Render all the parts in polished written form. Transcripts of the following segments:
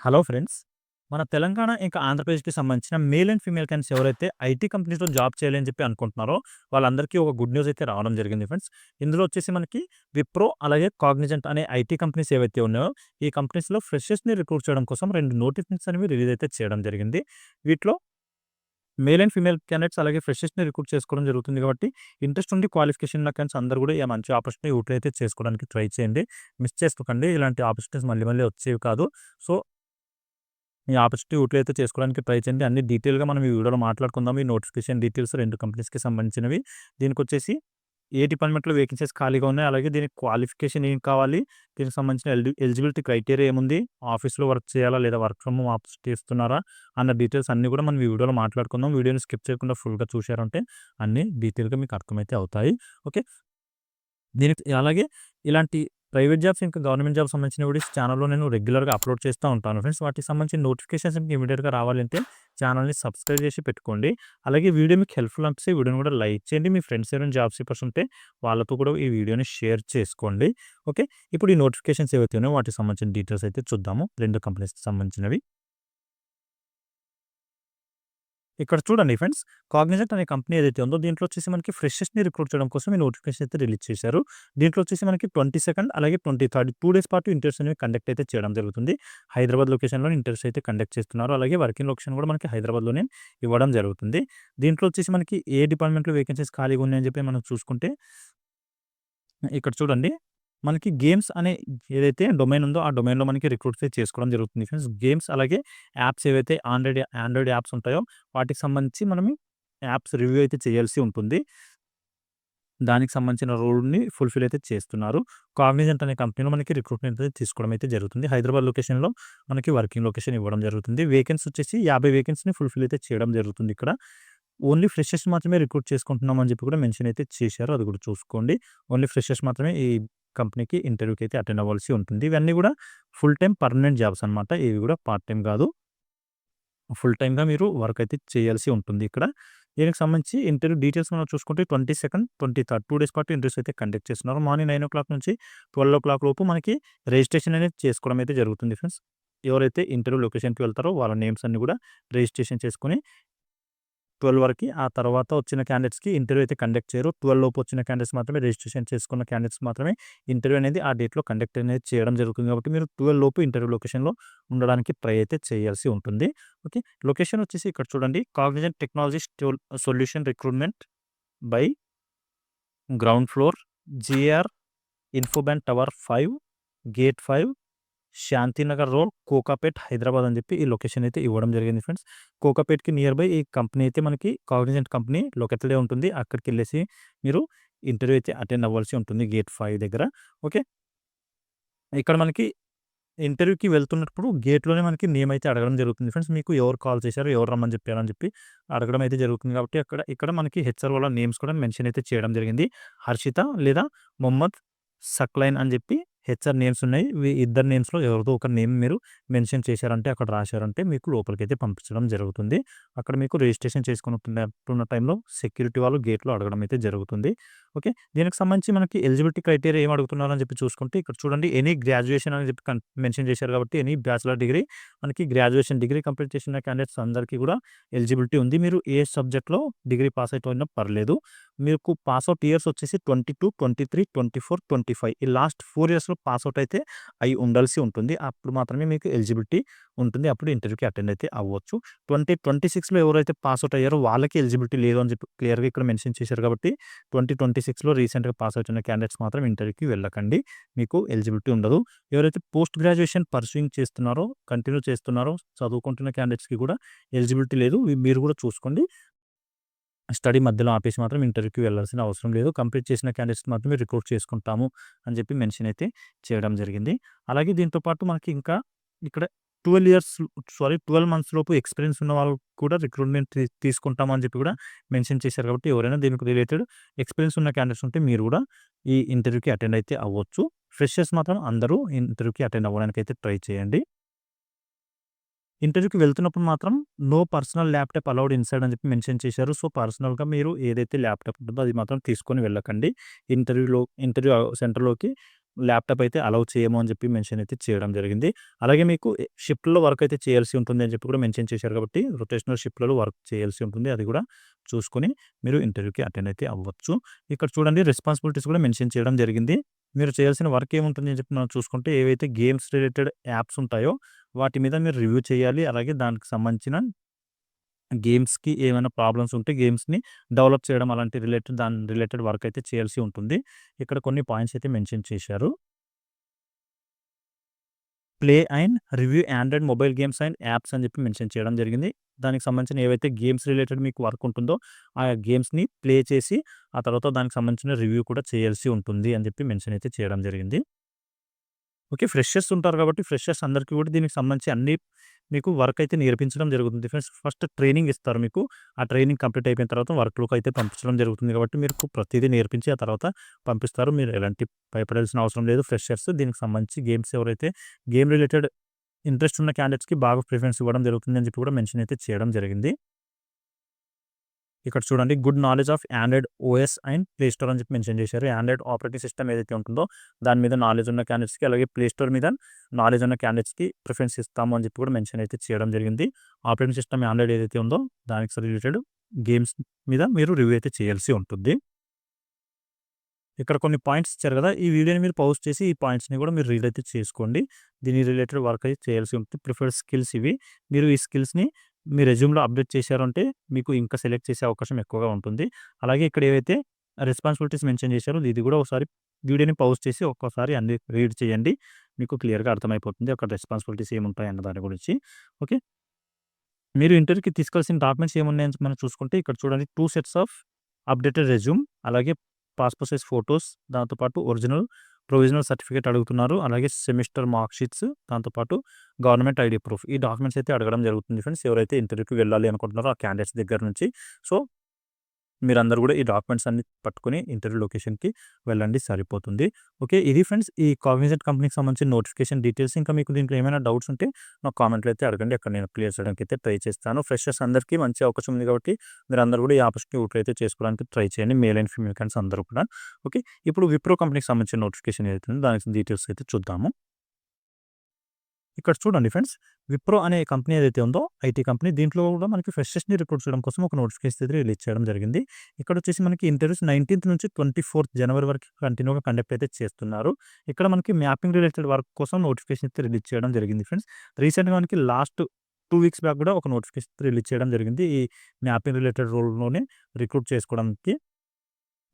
Hello friends. మన తెలంగాణ ఇంకా ఆంధ్రప్రదేశ్‌కి సంబంధించిన మేల్ అండ్ ఫీమేల్ క్యాండిడేట్స్ ఎవరైతే ఐటీ కంపెనీస్‌లో జాబ్ చేయాలి అని చెప్పి అనుకుంటున్నారో, వాళ్ళందరికీ ఒక గుడ్ న్యూస్ అయితే రావడం జరిగింది ఫ్రెండ్స్. ఇందులో వచ్చేసి మనకి విప్రో అలాగే కాగ్నిజెంట్ అనే ఐటీ కంపెనీస్ ఏవైతే ఉన్నాయో, ఈ కంపెనీస్‌లో ఫ్రెషర్స్‌ని రిక్రూట్ చేయడం కోసం 2 నోటిఫికేషన్స్ అనేవి రిలీజ్ అయితే చేయడం జరిగింది. వీటిలో మేల్ అండ్ ఫీమేల్ క్యాండిడేట్స్ అలాగే ఫ్రెషర్స్‌ని రిక్రూట్ చేసుకోవడం జరుగుతుంది కాబట్టి, ఇంట్రెస్ట్ ఉండి క్వాలిఫికేషన్ ఉన్న క్యాండిడేట్స్ అందరూ కూడా ఈ మంచి ఆపర్చునిటీ యూటిలైజ్ అయితే చేసుకోవడానికి ట్రై చేయండి. మిస్ చేసుకోకండి. ఇలాంటి ఆపర్చునిటీస్ మళ్ళీ మళ్ళీ వచ్చేవి కాదు. సో ఈ ఆపర్చునిటీ యూటిలైజ్ అయితే చేసుకోవడానికి ట్రై చేయండి. అన్ని డీటెయిల్‌గా మనం ఈ వీడియోలో మాట్లాడుకుందాం. ఈ నోటిఫికేషన్ డీటెయిల్స్ 2 కంపెనీస్‌కి సంబంధించినవి. దీనికొచ్చేసి ఏ డిపార్ట్మెంట్‌లో వేకెన్సీస్ ఖాళీగా ఉన్నాయి, అలాగే దీనికి క్వాలిఫికేషన్ ఏం కావాలి, దీనికి సంబంధించిన ఎలిజిబిలిటీ క్రైటీరియా ఏముంది, ఆఫీస్‌లో వర్క్ చేయాలా లేదా వర్క్ ఫ్రమ్ హోమ్ ఆపర్చునిటీ ఇస్తున్నారా అన్న డీటెయిల్స్ అన్నీ కూడా మనం ఈ వీడియోలో మాట్లాడుకుందాం. వీడియోని స్కిప్ చేయకుండా ఫుల్‌గా చూశారంటే అన్నీ డీటెయిల్‌గా మీకు అర్థమైతే అవుతాయి. ఓకే. దీనికి అలాగే ఇలాంటి ప్రైవేట్ జాబ్స్ ఇంకా గవర్నమెంట్ జాబ్స్ సంబంధించిన వీడియోస్ ఛానల్‌లో నేను రెగ్యులర్‌గా అప్‌లోడ్ చేస్తా ఉంటాను ఫ్రెండ్స్. వాటికి సంబంధించిన నోటిఫికేషన్స్ మీకు ఇమ్మీడియేట్‌గా రావాలంటే ఛానల్‌ని సబ్స్క్రైబ్ చేసి పెట్టుకోండి. అలాగే వీడియో మీకు హెల్ప్‌ఫుల్ అనిపిస్తే వీడియోని కూడా లైక్ చేయండి. మీ ఫ్రెండ్స్ ఎవరైనా జాబ్ సీకర్స్ ఉంటే వాళ్ళతో కూడా ఈ వీడియోని షేర్ చేసుకోండి. ఓకే. ఇప్పుడు ఈ నోటిఫికేషన్స్ ఏవైతే ఉన్నాయో వాటికి సంబంధించిన డీటెయిల్స్ అయితే చూద్దాము. 2 కంపెనీస్‌కి సంబంధించినవి. ఇక్కడ చూడండి ఫ్రెండ్స్, కాగ్నిజెంట్ అనే కంపెనీ ఏదైతే ఉందో దీంట్లో వచ్చేసి మనకి ఫ్రెషర్స్‌ని రిక్రూట్ చేయడం కోసం ఈ నోటిఫికేషన్ అయితే రిలీజ్ చేశారు. దీంట్లో వచ్చేసి మనకి 22 అలాగే 23 2 డేస్ పాటు ఇంటర్వ్యూస్ అనేవి కండక్ట్ అయితే చేయడం జరుగుతుంది. హైదరాబాద్ లొకేషన్‌లో ఇంటర్వ్యూస్ అయితే కండక్ట్ చేస్తున్నారు. అలాగే వర్కింగ్ లొకేషన్ కూడా మనకి హైదరాబాద్‌లోనే ఇవ్వడం జరుగుతుంది. దీంట్లో వచ్చేసి మనకి ఏ డిపార్ట్మెంట్‌లో వేకెన్సీస్ ఖాళీగా ఉన్నాయని చెప్పి మనం చూసుకుంటే ఇక్కడ చూడండి. మనకి గేమ్స్ అనే ఏదైతే డొమైన్ ఉందో, ఆ డొమైన్‌లో మనకి రిక్రూట్స్ చేసుకోవడం జరుగుతుంది ఫ్రెండ్స్. గేమ్స్ అలాగే యాప్స్ ఏవైతే ఆండ్రాయిడ్ యాప్స్ ఉంటాయో, వాటికి సంబంధించి మనం యాప్స్ రివ్యూ అయితే చేయాల్సి ఉంటుంది. దానికి సంబంధించిన రోల్‌ని ఫుల్‌ఫిల్ అయితే చేస్తున్నారు. కాగ్నిజెంట్ అనే కంపెనీలో మనకి రిక్రూట్‌మెంట్ అయితే తీసుకోవడం అయితే జరుగుతుంది. హైదరాబాద్ లొకేషన్‌లో మనకి వర్కింగ్ లొకేషన్ ఇవ్వడం జరుగుతుంది. వేకెన్సీ వచ్చేసి 50 వేకెన్సీని ఫుల్‌ఫిల్ అయితే చేయడం జరుగుతుంది ఇక్కడ. ఓన్లీ ఫ్రెషర్స్ మాత్రమే రిక్రూట్ చేసుకుంటున్నాం అని చెప్పి కూడా మెన్షన్ అయితే చేశారు. అది కూడా చూసుకోండి. ఓన్లీ ఫ్రెషర్స్ మాత్రమే ఈ కంపెనీకి ఇంటర్వ్యూకి అయితే అటెండ్ అవ్వాల్సి ఉంటుంది. ఇవన్నీ కూడా ఫుల్ టైమ్ పర్మనెంట్ జాబ్స్ అనమాట. ఇవి కూడా పార్ట్ టైమ్ కాదు. ఫుల్ టైమ్‌గా మీరు వర్క్ అయితే చేయాల్సి ఉంటుంది ఇక్కడ. దీనికి సంబంధించి ఇంటర్వ్యూ డీటెయిల్స్ మనం చూసుకుంటే 22, 23 2 డేస్ పాటు ఇంటర్వ్యూస్ అయితే కండక్ట్ చేస్తున్నారు. మార్నింగ్ 9:00 నుంచి 12:00 లోపు మనకి రిజిస్ట్రేషన్ అనేది చేసుకోవడం అయితే జరుగుతుంది ఫ్రెండ్స్. ఎవరైతే ఇంటర్వ్యూ లొకేషన్‌కి వెళ్తారో వాళ్ళ నేమ్స్ అన్నీ కూడా రిజిస్ట్రేషన్ చేసుకొని 12 వరకి ఆ తర్వాత వచ్చిన క్యాండిడేట్స్‌కి ఇంటర్వ్యూ అయితే కండక్ట్ చేయరు. 12 లోపు వచ్చిన క్యాండిడేట్స్ మాత్రమే రిజిస్ట్రేషన్ చేసుకున్న క్యాండిడేట్స్ మాత్రమే ఇంటర్వ్యూ అనేది ఆ డేట్‌లో కండక్ట్ అనేది చేయడం జరుగుతుంది కాబట్టి మీరు 12 లోపు ఇంటర్వ్యూ లొకేషన్‌లో ఉండడానికి ట్రై అయితే చేయాల్సి ఉంటుంది. ఓకే. లొకేషన్ వచ్చేసి ఇక్కడ చూడండి. Cognizant technology solution recruitment by ground floor GR Infobahn tower 5 gate 5 Shantinagar road, Kokapet, Hyderabad అని చెప్పి ఈ లొకేషన్ అయితే ఇవ్వడం జరిగింది ఫ్రెండ్స్. కోకాపేట్‌కి నియర్ బై ఈ కంపెనీ అయితే మనకి కాగ్నిజెంట్ కంపెనీ లొకేటెడే ఉంటుంది. అక్కడికెళ్ళేసి మీరు ఇంటర్వ్యూ అయితే అటెండ్ అవ్వాల్సి ఉంటుంది గేట్ 5 దగ్గర. ఓకే. ఇక్కడ మనకి ఇంటర్వ్యూకి వెళ్తున్నప్పుడు గేట్‌లోనే మనకి నేమ్ అయితే అడగడం జరుగుతుంది ఫ్రెండ్స్. మీకు ఎవరు కాల్ చేశారు, ఎవరు రమ్మని చెప్పారని చెప్పి అడగడం అయితే జరుగుతుంది కాబట్టి ఇక్కడ మనకి హెచ్ఆర్ వాళ్ళ నేమ్స్ కూడా మెన్షన్ అయితే చేయడం జరిగింది. హర్షిత లేదా మొహమ్మద్ సక్లైన్ అని చెప్పి హెచ్ఆర్ నేమ్స్ ఉన్నాయి. ఇద్దరు నేమ్స్‌లో ఎవరిదో ఒక నేమ్ మీరు మెన్షన్ చేశారంటే, అక్కడ రాశారంటే మీకు లోపలికైతే పంపించడం జరుగుతుంది. అక్కడ మీకు రిజిస్ట్రేషన్ చేసుకున్నట్టున్న టైంలో సెక్యూరిటీ వాళ్ళు గేట్‌లో అడగడం అయితే జరుగుతుంది. ఓకే. దీనికి సంబంధించి మనకి ఎలిజిబిలిటీ క్రైటీరియా ఏం అడుగుతున్నారని చెప్పి చూసుకుంటే ఇక్కడ చూడండి. ఎనీ గ్రాడ్యుయేషన్ అని చెప్పి మెన్షన్ చేశారు కాబట్టి ఎనీ బ్యాచిలర్ డిగ్రీ మనకి గ్రాడ్యుయేషన్ డిగ్రీ కంప్లీట్ చేసిన క్యాండిడేట్స్ అందరికీ కూడా ఎలిజిబిలిటీ ఉంది. మీరు ఏ సబ్జెక్ట్‌లో డిగ్రీ పాస్ అవుట్ అయినా పర్లేదు. మీకు పాస్ అవుట్ ఇయర్స్ వచ్చేసి 22, 23, 24, 25 ఈ లాస్ట్ 4 ఇయర్స్‌లో పాస్ అవుట్ అయితే అయి ఉండాల్సి ఉంటుంది. అప్పుడు మాత్రమే మీకు ఎలిజిబిలిటీ ఉంటుంది. అప్పుడు ఇంటర్వ్యూకి అటెండ్ అయితే అవ్వచ్చు. 2026లో ఎవరైతే పాస్ అవుట్ అయ్యారో వాళ్ళకి ఎలిజిబిలిటీ లేదు అని చెప్పి క్లియర్‌గా ఇక్కడ మెన్షన్ చేశారు కాబట్టి 2026లో రీసెంట్‌గా పాస్ అవుట్ అయిన క్యాండిడేట్స్ మాత్రం ఇంటర్వ్యూకి వెళ్ళకండి. మీకు ఎలిజిబిలిటీ ఉండదు. ఎవరైతే పోస్ట్ గ్రాడ్యుయేషన్ పర్సూయింగ్ చేస్తున్నారో, కంటిన్యూ చేస్తున్నారో, చదువుకుంటున్న క్యాండిడేట్స్‌కి కూడా ఎలిజిబిలిటీ లేదు. మీరు కూడా చూసుకోండి. స్టడీ మధ్యలో ఆపేసి మాత్రం ఇంటర్వ్యూకి వెళ్ళాల్సిన అవసరం లేదు. కంప్లీట్ చేసిన క్యాండిడేట్స్ మాత్రమే రిక్రూట్ చేసుకుంటాము అని చెప్పి మెన్షన్ అయితే చేయడం జరిగింది. అలాగే దీంతో పాటు మనకి ఇంకా ఇక్కడ 12 మంత్స్ లోపు ఎక్స్‌పీరియన్స్ ఉన్న వాళ్ళు కూడా రిక్రూట్‌మెంట్ తీసుకుంటాము అని చెప్పి కూడా మెన్షన్ చేశారు కాబట్టి ఎవరైనా దీనికి రిలేటెడ్ ఎక్స్‌పీరియన్స్ ఉన్న క్యాండిడేట్స్ ఉంటే మీరు కూడా ఈ ఇంటర్వ్యూకి అటెండ్ అయితే అవ్వచ్చు. ఫ్రెషర్స్ మాత్రం అందరూ ఇంటర్వ్యూకి అటెండ్ అవ్వడానికి అయితే ట్రై చేయండి. ఇంటర్వ్యూకి వెళ్తున్నప్పుడు మాత్రం no personal laptop allowed inside అని చెప్పి మెన్షన్ చేశారు. సో, పర్సనల్‌గా మీరు ఏదైతే ల్యాప్‌టాప్ ఉంటుందో అది మాత్రం తీసుకొని వెళ్ళకండి. ఇంటర్వ్యూ సెంటర్‌లోకి ల్యాప్‌టాప్ అయితే అలౌ చేయము అని చెప్పి మెన్షన్ అయితే చేయడం జరిగింది. అలాగే మీకు షిఫ్ట్‌లో వర్క్ అయితే చేయాల్సి ఉంటుంది అని చెప్పి కూడా మెన్షన్ చేశారు కాబట్టి రొటేషనల్ షిఫ్ట్‌లలో వర్క్ చేయాల్సి ఉంటుంది. అది కూడా చూసుకొని మీరు ఇంటర్వ్యూకి అటెండ్ అయితే అవ్వచ్చు. ఇక్కడ చూడండి రెస్పాన్సిబిలిటీస్ కూడా మెన్షన్ చేయడం జరిగింది. మీరు చేయాల్సిన వర్క్ ఏముంటుంది అని చెప్పి మనం చూసుకుంటే ఏవైతే గేమ్స్ రిలేటెడ్ యాప్స్ ఉంటాయో వాటి మీద మీరు రివ్యూ చేయాలి. అలాగే దానికి సంబంధించిన గేమ్స్‌కి ఏమైనా ప్రాబ్లమ్స్ ఉంటే గేమ్స్‌ని డెవలప్ చేయడం అలాంటి దాని రిలేటెడ్ వర్క్ అయితే చేయాల్సి ఉంటుంది. ఇక్కడ కొన్ని పాయింట్స్ అయితే మెన్షన్ చేశారు. Play and review Android mobile games and apps అని చెప్పి మెన్షన్ చేయడం జరిగింది. దానికి సంబంధించిన ఏవైతే గేమ్స్ రిలేటెడ్ మీకు వర్క్ ఉంటుందో ఆ గేమ్స్‌ని ప్లే చేసి ఆ తర్వాత దానికి సంబంధించిన రివ్యూ కూడా చేయాల్సి ఉంటుంది అని చెప్పి మెన్షన్ అయితే చేయడం జరిగింది. ఓకే. ఫ్రెషర్స్ ఉంటారు కాబట్టి ఫ్రెషర్స్ అందరికీ కూడా దీనికి సంబంధించి అన్నీ మీకు వర్క్ అయితే నేర్పించడం జరుగుతుంది. ఫస్ట్ ట్రైనింగ్ ఇస్తారు మీకు. ఆ ట్రైనింగ్ కంప్లీట్ అయిపోయిన తర్వాత వర్క్‌లోకి అయితే పంపించడం జరుగుతుంది కాబట్టి మీకు ప్రతీదీ నేర్పించి ఆ తర్వాత పంపిస్తారు. మీరు ఎలాంటి భయపడాల్సిన అవసరం లేదు. ఫ్రెషర్స్ దీనికి సంబంధించి గేమ్స్ ఎవరైతే గేమ్ రిలేటెడ్ ఇంట్రెస్ట్ ఉన్న క్యాండిడేట్స్‌కి బాగా ప్రిఫరెన్స్ ఇవ్వడం జరుగుతుంది అని చెప్పి కూడా మెన్షన్ అయితే చేయడం జరిగింది. ఇక్కడ చూడండి good knowledge of Android OS and play store అని చెప్పి మెన్షన్ చేశారు. ఆండ్రాయిడ్ ఆపరేటింగ్ సిస్టమ్ ఏదైతే ఉంటుందో దాని మీద నాలెడ్జ్ ఉన్న క్యాండిడేట్స్‌కి అలాగే ప్లే స్టోర్ మీద నాలెడ్జ్ ఉన్న క్యాండిడేట్స్‌కి ప్రిఫరెన్స్ ఇస్తాము అని చెప్పి కూడా మెన్షన్ అయితే చేయడం జరిగింది. ఆపరేటింగ్ సిస్టమ్ ఆండ్రాయిడ్ ఏదైతే ఉందో దానికి రిలేటెడ్ గేమ్స్ మీద మీరు రివ్యూ అయితే చేయాల్సి ఉంటుంది. ఇక్కడ కొన్ని పాయింట్స్ ఇచ్చారు కదా! ఈ వీడియోని మీరు పాజ్ చేసి ఈ పాయింట్స్‌ని కూడా మీరు రీడ్ అయితే చేసుకోండి. దీని రిలేటెడ్ వర్క్ అయితే చేయాల్సి ఉంటుంది. ప్రిఫర్డ్ స్కిల్స్ ఇవి. మీరు ఈ స్కిల్స్‌ని మీ రెజ్యూమ్‌లో అప్డేట్ చేశారంటే మీకు ఇంకా సెలెక్ట్ చేసే అవకాశం ఎక్కువగా ఉంటుంది. అలాగే ఇక్కడ ఏవైతే రెస్పాన్సిబిలిటీస్ మెన్షన్ చేశారో ఇది కూడా ఒకసారి వీడియోని పాజ్ చేసి ఒక్కసారి అన్ని రీడ్ చేయండి. మీకు క్లియర్‌గా అర్థమైపోతుంది. అక్కడ రెస్పాన్సిబిలిటీస్ ఏముంటాయి అన్న దాని గురించి. ఓకే. మీరు ఇంటర్వ్యూకి తీసుకోవాల్సిన డాక్యుమెంట్స్ ఏమున్నాయని మనం చూసుకుంటే ఇక్కడ చూడండి 2 సెట్స్ ఆఫ్ అప్డేటెడ్ రెజ్యూమ్ అలాగే పాస్‌పోర్ట్ సైజ్ ఫోటోస్ దాంతో పాటు ఒరిజినల్, ప్రొవిజనల్ సర్టిఫికేట్ అడుగుతున్నారు. అలాగే సెమిస్టర్ మార్క్ షీట్స్ దాంతో పాటు గవర్నమెంట్ ఐడీ ప్రూఫ్. ఈ డాక్యుమెంట్స్ అయితే అడగడం జరుగుతుంది ఫ్రెండ్స్. ఎవరైతే ఇంటర్వ్యూకి వెళ్ళాలి అనుకుంటున్నారో ఆ క్యాండిడేట్స్ దగ్గర నుంచి. సో మీరందరూ కూడా ఈ డాక్యుమెంట్స్ అన్ని పట్టుకొని ఇంటర్వ్యూ లొకేషన్‌కి వెళ్ళండి సరిపోతుంది. ఓకే. ఇది ఫ్రెండ్స్ ఈ కాగ్నిజెంట్ కంపెనీకి సంబంధించిన నోటిఫికేషన్ డీటెయిల్స్. ఇంకా మీకు దీంట్లో ఏమైనా డౌట్స్ ఉంటే నాకు కామెంట్‌లో అయితే అడగండి. అక్కడ నేను క్లియర్ చేయడానికి అయితే ట్రై చేస్తాను. ఫ్రెషర్స్ అందరికీ మంచి అవకాశం ఉంది కాబట్టి మీరందరూ కూడా ఈ ఆపర్చునిటీ యూటిలైజ్ అయితే చేసుకోవడానికి ట్రై చేయండి. మేల్ అండ్ ఫీమేల్ క్యాండిడేట్స్ అందరూ కూడా. ఓకే. ఇప్పుడు విప్రో కంపెనీకి సంబంధించిన నోటిఫికేషన్ ఏదైతే ఉందో దానికి డీటెయిల్స్ అయితే చూద్దాము. ఇక్కడ చూడండి ఫ్రెండ్స్. విప్రో అనే కంపెనీ ఏదైతే ఉందో ఐటీ కంపెనీ దీంట్లో కూడా మనకి ఫ్రెషర్స్‌ని రిక్రూట్ చేయడం కోసం ఒక నోటిఫికేషన్ అయితే రిలీజ్ చేయడం జరిగింది. ఇక్కడొచ్చేసి మనకి ఇంటర్వ్యూస్ 19థ్ నుంచి 24థ్ జనవరి వరకు కంటిన్యూగా కండక్ట్ అయితే చేస్తున్నారు. ఇక్కడ మనకి మ్యాపింగ్ రిలేటెడ్ వర్క్ కోసం నోటిఫికేషన్ అయితే రిలీజ్ చేయడం జరిగింది ఫ్రెండ్స్. రీసెంట్‌గా మనకి లాస్ట్ 2 వీక్స్ బ్యాక్ కూడా ఒక నోటిఫికేషన్ రిలీజ్ చేయడం జరిగింది. ఈ మ్యాపింగ్ రిలేటెడ్ రోల్‌లోనే రిక్రూట్ చేసుకోవడానికి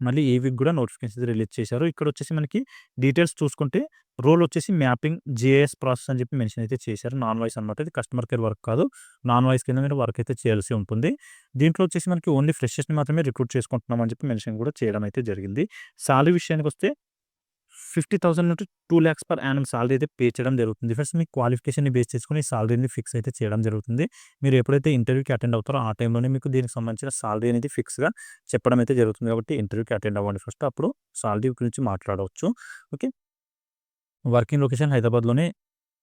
మళ్ళీ ఈ వీక్ కూడా నోటిఫికేషన్ రిలీజ్ చేశారు. ఇక్కడొచ్చేసి మనకి డీటెయిల్స్ చూసుకుంటే రోల్ వచ్చేసి మ్యాపింగ్ జీఐఎస్ ప్రాసెస్ అని చెప్పి మెన్షన్ అయితే చేశారు. నాన్ వాయిస్ అనమాట. ఇది కస్టమర్ కేర్ వర్క్ కాదు. నాన్ వాయిస్ కింద మీరు వర్క్ అయితే చేయాల్సి ఉంటుంది. దీంట్లో వచ్చేసి మనకి ఓన్లీ ఫ్రెషర్స్‌ని మాత్రమే రిక్రూట్ చేసుకుంటున్నాం అని చెప్పి మెన్షన్ కూడా చేయడం అయితే జరిగింది. సాలరీ విషయానికొస్తే 50,000 నుండి 2,00,000 పర్ యానమ్ సాలరీ అయితే పే చేయడం జరుగుతుంది. ఫస్ట్ మీ క్వాలిఫికేషన్‌ని బేస్ చేసుకొని సాలరీని ఫిక్స్ అయితే చేయడం జరుగుతుంది. మీరు ఎప్పుడైతే ఇంటర్వ్యూకి అటెండ్ అవుతారో ఆ టైంలోనే మీకు దీనికి సంబంధించిన సాలరీ అనేది ఫిక్స్‌గా చెప్పడం అయితే జరుగుతుంది. కాబట్టి ఇంటర్వ్యూకి అటెండ్ అవ్వండి ఫస్ట్. అప్పుడు సాలరీ గురించి మాట్లాడవచ్చు. ఓకే. వర్కింగ్ లొకేషన్ హైదరాబాద్‌లోనే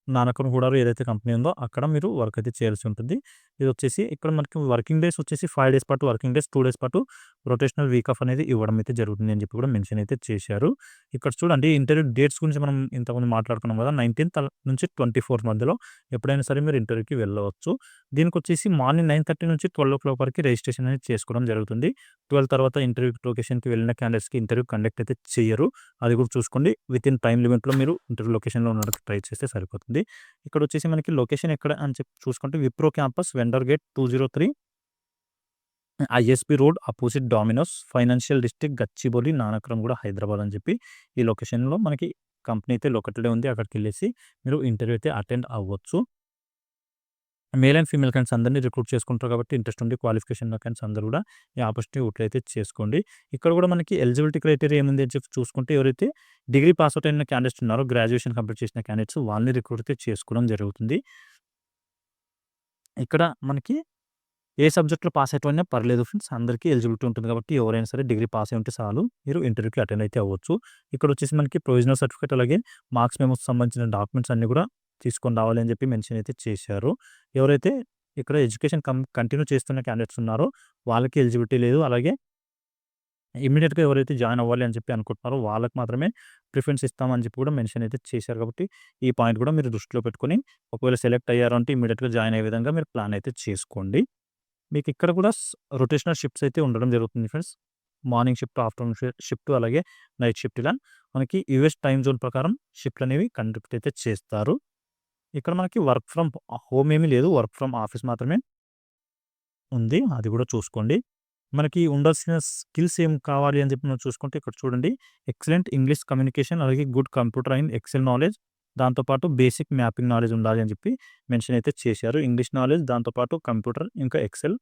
నానక్రామ్‌గూడలో ఏదైతే కంపెనీ ఉందో అక్కడ మీరు వర్క్ అయితే చేయాల్సి ఉంటుంది. ఇదొచ్చేసి ఇక్కడ మనకి వర్కింగ్ డేస్ వచ్చేసి 5 డేస్ పాటు వర్కింగ్ డేస్, 2 డేస్ పాటు రొటేషనల్ వీక్ ఆఫ్ అనేది ఇవ్వడం అయితే జరుగుతుంది అని చెప్పి కూడా మెన్షన్ అయితే చేశారు. ఇక్కడ చూడండి ఇంటర్వ్యూ డేట్స్ గురించి మనం ఇంతకుముందు మాట్లాడుకున్నాం కదా! 19థ్ నుంచి 24th మధ్యలో ఎప్పుడైనా సరే మీరు ఇంటర్వ్యూకి వెళ్ళవచ్చు. దీనికొచ్చేసి మార్నింగ్ 9:30 నుంచి 12:00 వరకు రిజిస్ట్రేషన్ అనేది చేసుకోవడం జరుగుతుంది. 12 తర్వాత ఇంటర్వ్యూ లొకేషన్‌కి వెళ్ళిన క్యాండిడేట్స్‌కి ఇంటర్వ్యూ కండక్ట్ అయితే చెయ్యరు. అది కూడా చూసుకోండి. వితిన్ టైమ్ లిమిట్‌లో మీరు ఇంటర్వ్యూ లొకేషన్‌లో ఉండడానికి ట్రై చేస్తే సరిపోతుంది. ఇక్కడొచ్చేసి మనకి లొకేషన్ ఎక్కడ అని చెప్పి చూసుకుంటే Wipro campus vendor gate 203 ISB road opposite dominoes financial district Gachibowli Nanakramguda Hyderabad అని చెప్పి ఈ లొకేషన్‌లో మనకి కంపెనీ అయితే లొకేటెడ్ ఉంది. అక్కడికెళ్ళేసి మీరు ఇంటర్వ్యూ అయితే అటెండ్ అవ్వచ్చు. మేల్ అండ్ ఫీమేల్ క్యాండిడేట్స్ అందరిని రిక్రూట్ చేసుకుంటారు కాబట్టి ఇంట్రెస్ట్ ఉండి క్వాలిఫికేషన్ ఉన్న క్యాండిడేట్స్ అందరూ కూడా ఈ ఆపర్చునిటీ యూటిలైజ్ అయితే చేసుకోండి. ఇక్కడ కూడా మనకి ఎలిజిబిలిటీ క్రైటీరియా ఏముంది అని చెప్పి చూసుకుంటే ఎవరైతే డిగ్రీ పాస్ అవుట్ అయిన క్యాండిడేట్స్ ఉన్నారో గ్రాడ్యుయేషన్ కంప్లీట్ చేసిన క్యాండిడేట్స్ వాళ్ళని రిక్రూట్ అయితే చేసుకోవడం జరుగుతుంది. ఇక్కడ మనకి ఏ సబ్జెక్ట్‌లో పాస్ అయిపోయినా పర్లేదు ఫ్రెండ్స్. అందరికీ ఎలిజిబిలిటీ ఉంటుంది కాబట్టి ఎవరైనా సరే డిగ్రీ పాస్ అయ్యి ఉంటే చాలు మీరు ఇంటర్వ్యూకి అటెండ్ అయితే అవ్వచ్చు. ఇక్కడొచ్చేసి మనకి ప్రొవిజనల్ సర్టిఫికేట్ అలాగే మార్క్స్ మెమోస్ సంబంధించిన డాక్యుమెంట్స్ అన్నీ కూడా తీసుకొని రావాలి అని చెప్పి మెన్షన్ అయితే చేశారు. ఎవరైతే ఇక్కడ ఎడ్యుకేషన్ కంటిన్యూ చేస్తున్న క్యాండిడేట్స్ ఉన్నారో వాళ్ళకి ఎలిజిబిలిటీ లేదు. అలాగే ఇమ్మీడియేట్‌గా ఎవరైతే జాయిన్ అవ్వాలి అని చెప్పి అనుకుంటున్నారో వాళ్ళకి మాత్రమే ప్రిఫరెన్స్ ఇస్తామని చెప్పి కూడా మెన్షన్ అయితే చేశారు కాబట్టి, ఈ పాయింట్ కూడా మీరు దృష్టిలో పెట్టుకొని ఒకవేళ సెలెక్ట్ అయ్యారు అంటే ఇమ్మీడియేట్‌గా జాయిన్ అయ్యే విధంగా మీరు ప్లాన్ అయితే చేసుకోండి. మీకు ఇక్కడ కూడా రొటేషనల్ షిఫ్ట్స్ అయితే ఉండడం జరుగుతుంది friends. Morning shift, afternoon shift అలాగే నైట్ షిఫ్ట్ ఇలా మనకి యూఎస్ టైమ్ జోన్ ప్రకారం షిఫ్ట్‌లనేవి కండక్ట్ అయితే చేస్తారు. ఇక్కడ మనకి వర్క్ ఫ్రమ్ హోమ్ ఏమీ లేదు. వర్క్ ఫ్రమ్ ఆఫీస్ మాత్రమే ఉంది. అది కూడా చూసుకోండి. మనకి ఉండాల్సిన స్కిల్స్ ఏం కావాలి అని చెప్పి మనం చూసుకుంటే ఇక్కడ చూడండి. ఎక్సలెంట్ ఇంగ్లీష్ కమ్యూనికేషన్ అలాగే good computer and Excel knowledge, దాంతో పాటు బేసిక్ మ్యాపింగ్ నాలెడ్జ్ ఉండాలి అని చెప్పి మెన్షన్ అయితే చేశారు. ఇంగ్లీష్ నాలెడ్జ్, దాంతో పాటు కంప్యూటర్ ఇంకా ఎక్సెల్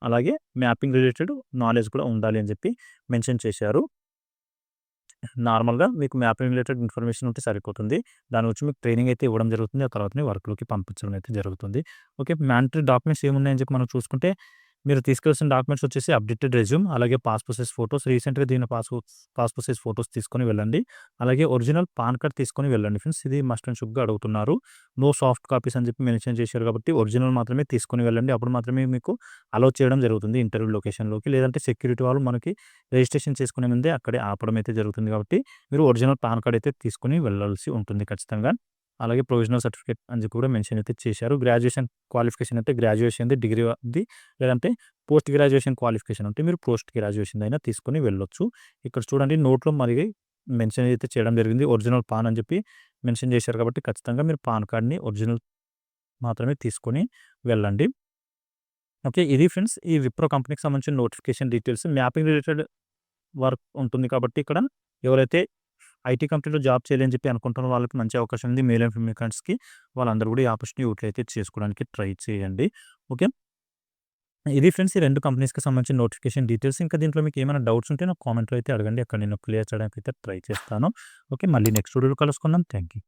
అలాగే మ్యాపింగ్ రిలేటెడ్ నాలెడ్జ్ కూడా ఉండాలి అని చెప్పి మెన్షన్ చేశారు. నార్మల్‌గా మీకు మ్యాపింగ్ రిలేటెడ్ ఇన్ఫర్మేషన్ ఉంటే సరిపోతుంది. దాని గురించి మీకు ట్రైనింగ్ అయితే ఇవ్వడం జరుగుతుంది. ఆ తర్వాతనే వర్క్‌లోకి పంపించడం అయితే జరుగుతుంది. ఓకే. మ్యాండేటరీ డాక్యుమెంట్స్ ఏమున్నాయని చెప్పి మనం చూసుకుంటే, మీరు తీసుకెళ్లాల్సిన డాక్యుమెంట్స్ వచ్చేసి అప్డేటెడ్ రెజ్యూమ్, అలాగే పాస్‌పోర్ట్ సైజ్ ఫోటోస్, రీసెంట్‌గా దిగిన పాస్‌పోర్ట్ సైజ్ ఫోటోస్ తీసుకొని వెళ్ళండి. అలాగే ఒరిజినల్ పాన్ కార్డ్ తీసుకొని వెళ్ళండి ఫ్రెండ్స్. ఇది మస్ట్ అండ్ షుడ్‌గా అడుగుతున్నారు. నో సాఫ్ట్ కాపీస్ అని చెప్పి మెన్షన్ చేశారు కాబట్టి, ఒరిజినల్ మాత్రమే తీసుకొని వెళ్ళండి. అప్పుడు మాత్రమే మీకు అలౌ చేయడం జరుగుతుంది ఇంటర్వ్యూ లొకేషన్‌లోకి. లేదంటే సెక్యూరిటీ వాళ్ళు మనకి రిజిస్ట్రేషన్ చేసుకునే ముందే అక్కడే ఆపడం అయితే జరుగుతుంది కాబట్టి, మీరు ఒరిజినల్ పాన్ కార్డ్ అయితే తీసుకొని వెళ్ళాల్సి ఉంటుంది ఖచ్చితంగా. అలాగే ప్రొవిజనల్ సర్టిఫికేట్ అని చెప్పి కూడా మెన్షన్ అయితే చేశారు. గ్రాడ్యుయేషన్ క్వాలిఫికేషన్ అయితే గ్రాడ్యుయేషన్‌ది, డిగ్రీది లేదంటే పోస్ట్ గ్రాడ్యుయేషన్ క్వాలిఫికేషన్ ఉంటే మీరు పోస్ట్ గ్రాడ్యుయేషన్‌ది అయినా తీసుకొని వెళ్ళొచ్చు. ఇక్కడ చూడండి నోట్‌లో మరి మెన్షన్ అయితే చేయడం జరిగింది. ఒరిజినల్ పాన్ అని చెప్పి మెన్షన్ చేశారు కాబట్టి ఖచ్చితంగా మీరు పాన్ కార్డ్‌ని ఒరిజినల్ మాత్రమే తీసుకొని వెళ్ళండి. ఓకే. ఇది ఫ్రెండ్స్ ఈ విప్రో కంపెనీకి సంబంధించిన notification details. Mapping related work ఉంటుంది కాబట్టి ఇక్కడ ఎవరైతే ఐటీ కంపెనీలో జాబ్ చేయాలి అని చెప్పి అనుకుంటున్న వాళ్ళకి మంచి అవకాశం ఉంది. మేల్ అండ్ ఫీమేల్ క్యాండిడేట్స్‌కి వాళ్ళందరూ కూడా ఈ ఆపర్చునిటీ యూటిలైజ్ అయితే చేసుకోవడానికి ట్రై చేయండి. ఓకే. ఇది ఫ్రెండ్స్ ఈ 2 కంపెనీస్‌కి సంబంధించిన నోటిఫికేషన్ డీటెయిల్స్. ఇంకా దీంట్లో మీకు ఏమైనా డౌట్స్ ఉంటే నాకు కామెంట్‌లో అయితే అడగండి. అక్కడ నేను క్లియర్ చేయడానికి అయితే ట్రై చేస్తాను. ఓకే. మళ్ళీ నెక్స్ట్ వీడియోలో కలుసుకుందాం. Thank you.